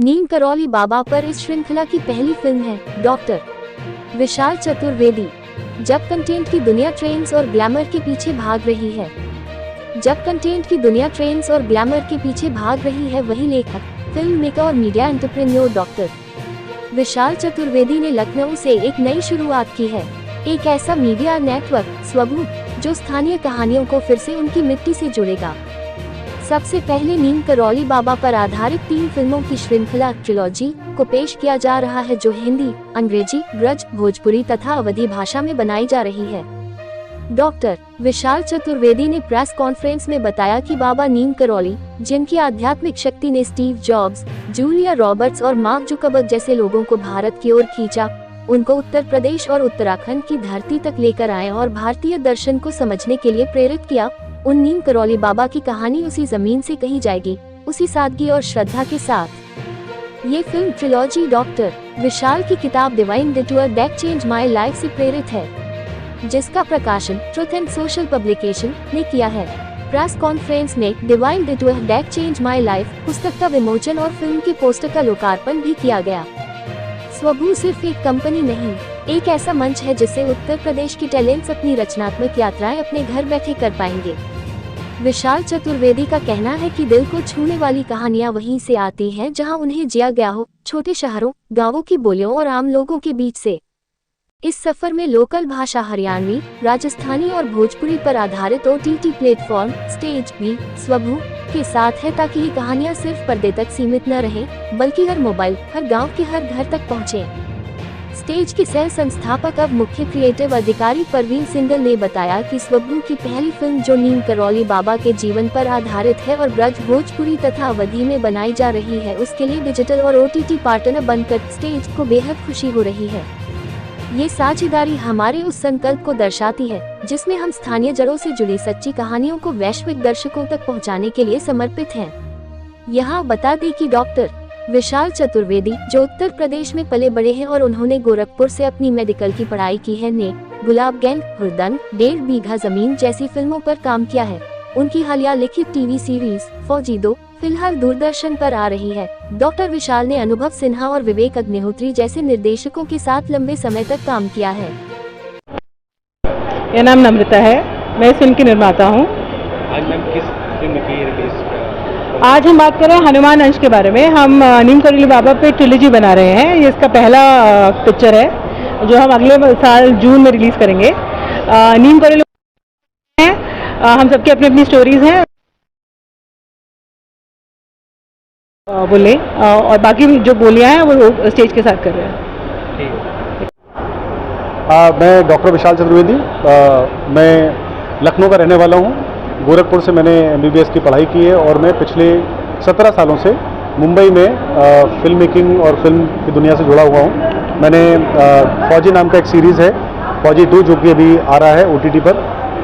नीम करौली बाबा पर इस श्रृंखला की पहली फिल्म है डॉक्टर विशाल चतुर्वेदी। जब कंटेंट की दुनिया ट्रेंड्स और ग्लैमर के पीछे भाग रही है वही लेखक, फिल्म मेकर और मीडिया एंटरप्रेन्योर डॉक्टर विशाल चतुर्वेदी ने लखनऊ से एक नई शुरुआत की है। एक ऐसा मीडिया नेटवर्क स्वभू जो स्थानीय कहानियों को फिर से उनकी मिट्टी से जुड़ेगा। सबसे पहले नीम करौली बाबा पर आधारित 3 फिल्मों की श्रृंखला ट्रिलॉजी को पेश किया जा रहा है, जो हिंदी, अंग्रेजी, ब्रज, भोजपुरी तथा अवधी भाषा में बनाई जा रही है। डॉक्टर विशाल चतुर्वेदी ने प्रेस कॉन्फ्रेंस में बताया कि बाबा नीम करौली, जिनकी आध्यात्मिक शक्ति ने स्टीव जॉब्स, जूलिया रॉबर्ट्स और मार्क जुकरबर्ग जैसे लोगों को भारत की ओर खींचा, उनको उत्तर प्रदेश और उत्तराखंड की धरती तक लेकर आए और भारतीय दर्शन को समझने के लिए प्रेरित किया। उन नीम करौली बाबा की कहानी उसी जमीन से कही जाएगी, उसी सादगी और श्रद्धा के साथ। ये फिल्म ट्रिलॉजी डॉक्टर विशाल की किताब divine detour that changed my life से प्रेरित है, जिसका प्रकाशन ट्रुथ एंड सोशल पब्लिकेशन ने किया है। प्रेस कॉन्फ्रेंस में divine detour that changed my life पुस्तक का विमोचन और फिल्म के पोस्टर का लोकार्पण भी किया गया। स्वभू सिर्फ एक कंपनी नहीं, एक ऐसा मंच है जिससे उत्तर प्रदेश की टैलेंट्स अपनी रचनात्मक यात्राएं अपने घर बैठे कर पाएंगे। विशाल चतुर्वेदी का कहना है कि दिल को छूने वाली कहानियां वहीं से आती हैं जहां उन्हें जिया गया हो, छोटे शहरों, गांवों की बोलियों और आम लोगों के बीच से। इस सफर में लोकल भाषा हरियाणवी, राजस्थानी और भोजपुरी पर आधारित OTT प्लेटफॉर्म स्टेज भी स्वभू के साथ है, ताकि ये कहानियां सिर्फ पर्दे तक सीमित न रहें, बल्कि हर मोबाइल, हर गांव के हर घर तक पहुंचे। स्टेज के सह संस्थापक अब मुख्य क्रिएटिव अधिकारी परवीन सिंगल ने बताया कि स्वभू की पहली फिल्म जो नीम करौली बाबा के जीवन पर आधारित है और ब्रज, भोजपुरी तथा अवधी में बनाई जा रही है, उसके लिए डिजिटल और OTT पार्टनर बनकर स्टेज को बेहद खुशी हो रही है। ये साझेदारी हमारे उस संकल्प को दर्शाती है जिसमें हम स्थानीय जड़ों से जुड़ी सच्ची कहानियों को वैश्विक दर्शकों तक पहुंचाने के लिए समर्पित हैं। यहाँ बता दें कि डॉक्टर विशाल चतुर्वेदी, जो उत्तर प्रदेश में पले बड़े हैं और उन्होंने गोरखपुर से अपनी मेडिकल की पढ़ाई की है, ने गुलाब गैंग, हुरदंग, 1.5 बीघा जमीन जैसी फिल्मों पर काम किया है। उनकी हालिया लिखित टीवी सीरीज फौजी 2 फिलहाल दूरदर्शन पर आ रही है। डॉक्टर विशाल ने अनुभव सिन्हा और विवेक अग्निहोत्री जैसे निर्देशकों के साथ लंबे समय तक काम किया है। मेरा नाम नम्रता है, मैं इस फिल्म की निर्माता हूँ। आज मैम किस फिल्म की रिलीज? आज हम बात कर रहे हैं हनुमान अंश के बारे में। हम नीम करौली बाबा पे ट्रिलॉजी बना रहे हैं। ये इसका पहला पिक्चर है जो हम अगले साल जून में रिलीज करेंगे। नीम करौली हम सबके अपनी अपनी स्टोरीज हैं बोले, और बाकी जो बोलियां हैं वो स्टेज के साथ कर रहे हैं। मैं डॉक्टर विशाल चतुर्वेदी, मैं लखनऊ का रहने वाला हूँ। गोरखपुर से मैंने MBBS की पढ़ाई की है और मैं पिछले 17 सालों से मुंबई में फिल्म मेकिंग और फिल्म की दुनिया से जुड़ा हुआ हूँ। मैंने फौजी नाम का एक सीरीज़ है, फौजी 2, जो कि अभी आ रहा है OTT पर,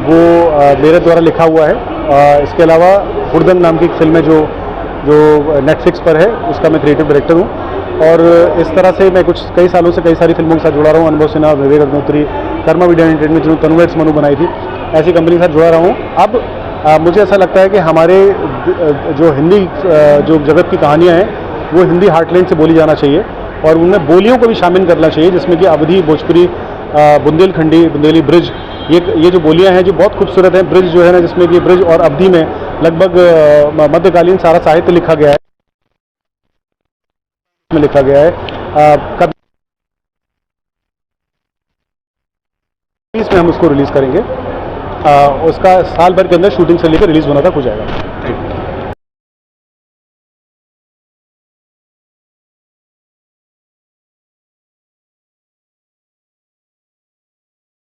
वो मेरे द्वारा लिखा हुआ है। इसके अलावा हुरदंग नाम की एक फिल्म है जो नेटफ्लिक्स पर है, उसका मैं क्रिएटिव डायरेक्टर हूँ। और इस तरह से मैं कई सालों से कई सारी फिल्मों के साथ जुड़ा रहा हूँ। अनुभव सिन्हा, विवेक अग्निहोत्री, कर्मा मीडिया एंटरटेनमेंट, जो तनुवेट्स मनु बनाई थी, ऐसी कंपनी के साथ जुड़ा रहा हूँ। अब मुझे ऐसा लगता है कि हमारे जो हिंदी जो जगत की कहानियाँ हैं वो हिंदी हार्टलैंड से बोली जाना चाहिए और उनमें बोलियों को भी शामिल करना चाहिए, जिसमें कि अवधी, भोजपुरी, बुंदेलखंडी, बुंदेली, ब्रिज, ये जो बोलियां हैं जो बहुत खूबसूरत हैं। ब्रिज जो है ना, जिसमें कि ब्रिज और अवधी में लगभग मध्यकालीन सारा साहित्य लिखा गया है, कभी इसमें हम उसको रिलीज करेंगे। उसका साल भर के अंदर शूटिंग से लेकर रिलीज होना तक हो जाएगा।